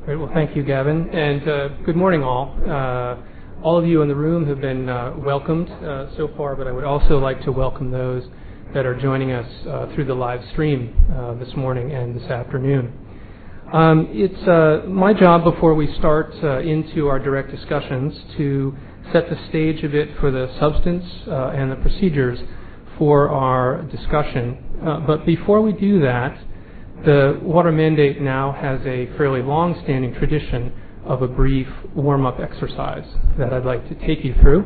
Great. Well, thank you, Gavin, and good morning, all. All of you in the room have been welcomed so far, but I would also like to welcome those that are joining us through the live stream this morning and this afternoon. It's my job before we start into our direct discussions to set the stage a bit for the substance and the procedures for our discussion. But before we do that, the water mandate now has a fairly long-standing tradition of a brief warm-up exercise that I'd like to take you through.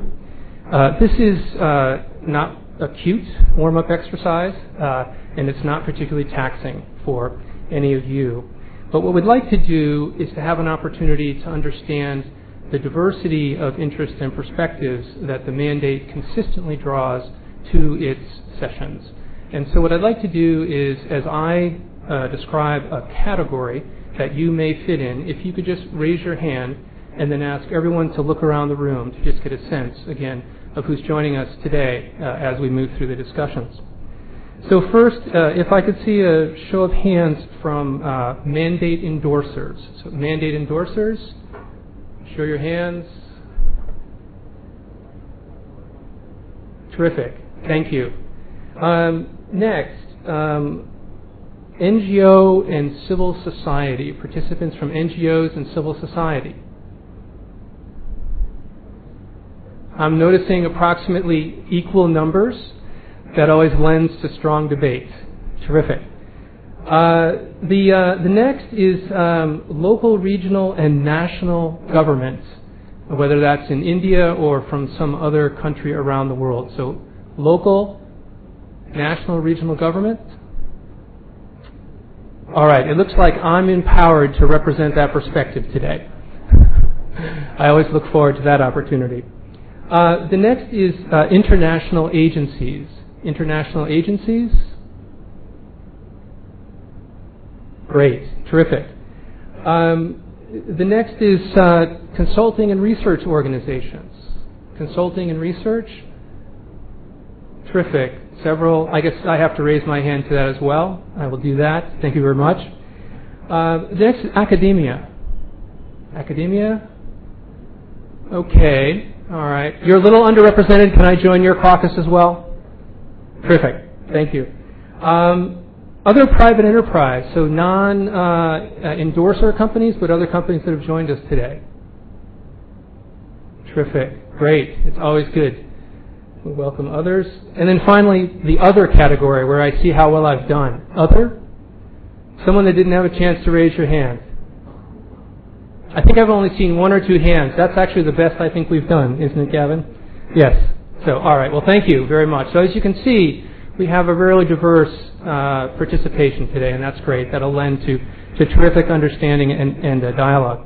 This is not a cute warm-up exercise, and it's not particularly taxing for any of you. But what we'd like to do is to have an opportunity to understand the diversity of interests and perspectives that the mandate consistently draws to its sessions. And so what I'd like to do is, as I describe a category that you may fit in, if you could just raise your hand and then ask everyone to look around the room to just get a sense, again, of who's joining us today as we move through the discussions. So first, if I could see a show of hands from mandate endorsers. So mandate endorsers, show your hands. Terrific. Thank you. Next, NGO and civil society, participants from NGOs and civil society. I'm noticing approximately equal numbers. That always lends to strong debate. Terrific. The next is local, regional, and national governments, whether that's in India or from some other country around the world. So local, national, regional government. All right, it looks like I'm empowered to represent that perspective today. I always look forward to that opportunity. The next is international agencies. International agencies? Great, terrific. The next is consulting and research organizations. Consulting and research? Terrific. Several. I guess I have to raise my hand to that as well. I will do that. Thank you very much. Next is academia. Academia? Okay. All right. You're a little underrepresented. Can I join your caucus as well? Terrific. Thank you. Other private enterprise, so non-endorser companies, but other companies that have joined us today. Terrific. Great. It's always good. We welcome others. And then finally, the other category where I see how well I've done. Other? Someone that didn't have a chance to raise your hand. I think I've only seen one or two hands. That's actually the best I think we've done, isn't it, Gavin? Yes. So, all right. Well, thank you very much. So as you can see, we have a really diverse participation today, and that's great. That'll lend to terrific understanding and dialogue.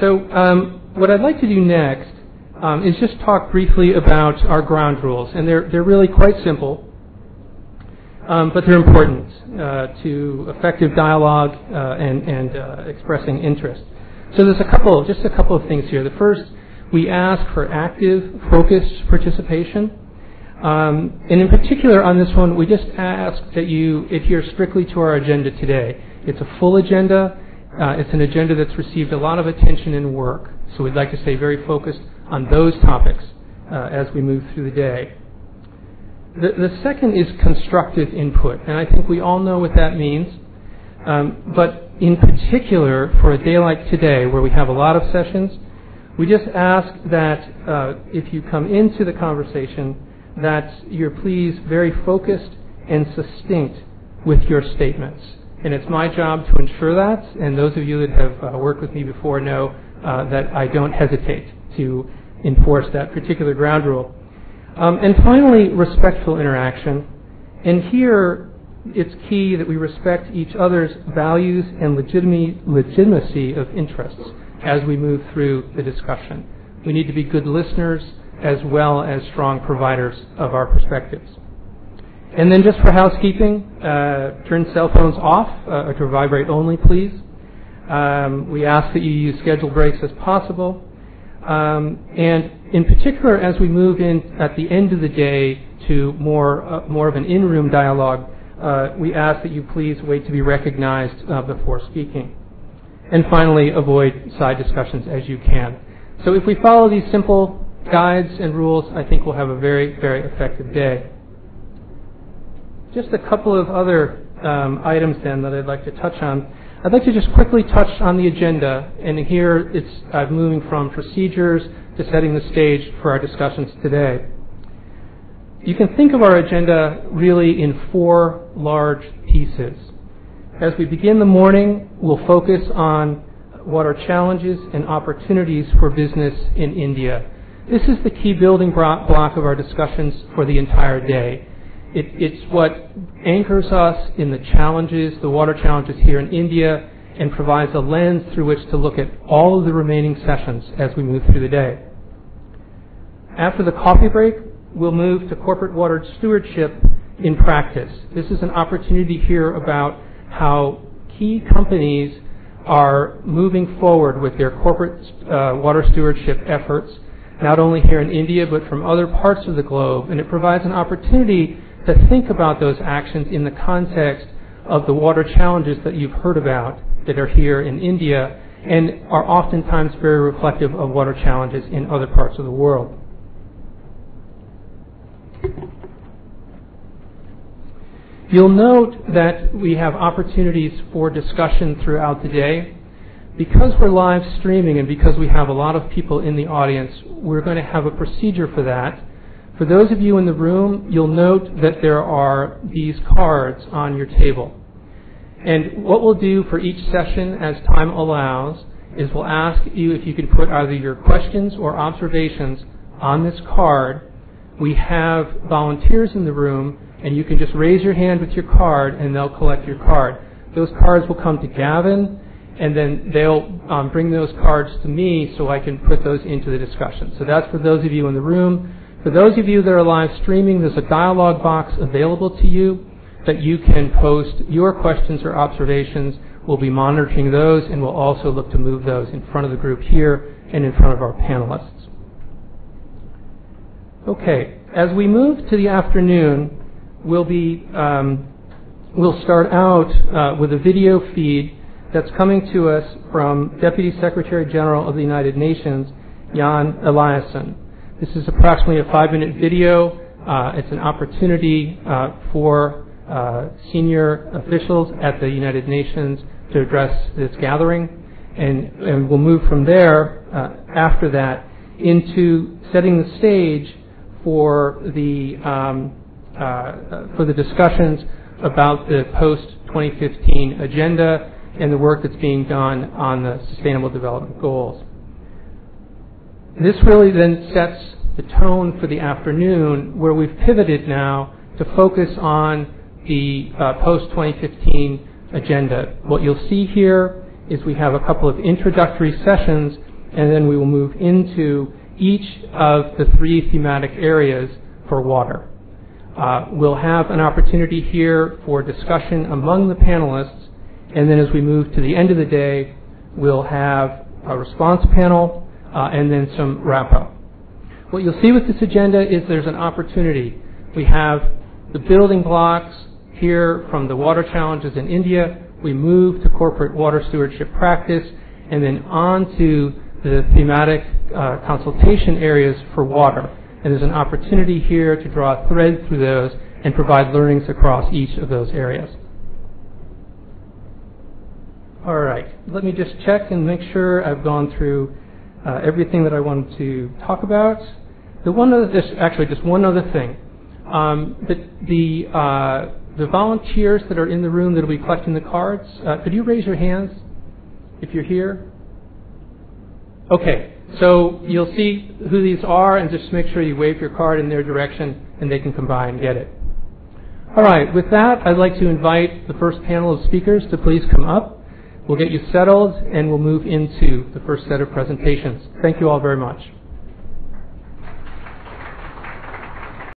So what I'd like to do next is just talk briefly about our ground rules, and they're really quite simple, but they're important to effective dialogue and expressing interest. So there's just a couple of things here. The first, we ask for active, focused participation, and in particular on this one, we just ask that you adhere strictly to our agenda today. It's a full agenda. It's an agenda that's received a lot of attention and work, so we'd like to stay very focused on those topics as we move through the day. The second is constructive input, and I think we all know what that means. But in particular, for a day like today, where we have a lot of sessions, we just ask that if you come into the conversation, that you're please very focused and succinct with your statements. And it's my job to ensure that, and those of you that have worked with me before know that I don't hesitate to enforce that particular ground rule. And finally, respectful interaction. And here, it's key that we respect each other's values and legitimacy of interests as we move through the discussion. We need to be good listeners as well as strong providers of our perspectives. And then just for housekeeping, turn cell phones off or to vibrate only, please. We ask that you use scheduled breaks as possible. And in particular, as we move in at the end of the day to more of an in-room dialogue, we ask that you please wait to be recognized before speaking. And finally, avoid side discussions as you can. So if we follow these simple guides and rules, I think we'll have a very, very effective day. Just a couple of other items then that I'd like to touch on. I'd like to just quickly touch on the agenda, and here it's moving from procedures to setting the stage for our discussions today. You can think of our agenda really in 4 large pieces. As we begin the morning, we'll focus on what are challenges and opportunities for business in India. This is the key building block of our discussions for the entire day. It's what anchors us in the challenges, the water challenges here in India, and provides a lens through which to look at all of the remaining sessions as we move through the day. After the coffee break, we'll move to corporate water stewardship in practice. This is an opportunity to hear about how key companies are moving forward with their corporate water stewardship efforts, not only here in India, but from other parts of the globe. And it provides an opportunity to think about those actions in the context of the water challenges that you've heard about that are here in India and are oftentimes very reflective of water challenges in other parts of the world. You'll note that we have opportunities for discussion throughout the day. Because we're live streaming and because we have a lot of people in the audience, we're going to have a procedure for that. For those of you in the room, you'll note that there are these cards on your table. And what we'll do for each session as time allows is we'll ask you if you can put either your questions or observations on this card. We have volunteers in the room, and you can just raise your hand with your card and they'll collect your card. Those cards will come to Gavin, and then they'll bring those cards to me so I can put those into the discussion. So that's for those of you in the room. For those of you that are live streaming, there's a dialog box available to you that you can post your questions or observations. We'll be monitoring those, and we'll also look to move those in front of the group here and in front of our panelists. Okay, as we move to the afternoon, we'll start out with a video feed that's coming to us from Deputy Secretary General of the United Nations, Jan Eliasson. This is approximately a 5-minute video. It's an opportunity for senior officials at the United Nations to address this gathering, and we'll move from there after that into setting the stage for the discussions about the post-2015 agenda and the work that's being done on the Sustainable Development Goals. This really then sets the tone for the afternoon, where we've pivoted now to focus on the post-2015 agenda. What you'll see here is we have a couple of introductory sessions, and then we will move into each of the 3 thematic areas for water. We'll have an opportunity here for discussion among the panelists, and then as we move to the end of the day, we'll have a response panel and then some wrap-up. What you'll see with this agenda is there's an opportunity. We have the building blocks here from the water challenges in India. We move to corporate water stewardship practice, and then on to the thematic consultation areas for water. And there's an opportunity here to draw a thread through those and provide learnings across each of those areas. All right, let me just check and make sure I've gone through everything that I wanted to talk about. Just one other thing. The volunteers that are in the room that will be collecting the cards, could you raise your hands if you're here? Okay, so you'll see who these are, and just make sure you wave your card in their direction and they can come by and get it. All right, with that, I'd like to invite the first panel of speakers to please come up. We'll get you settled, and we'll move into the first set of presentations. Thank you all very much.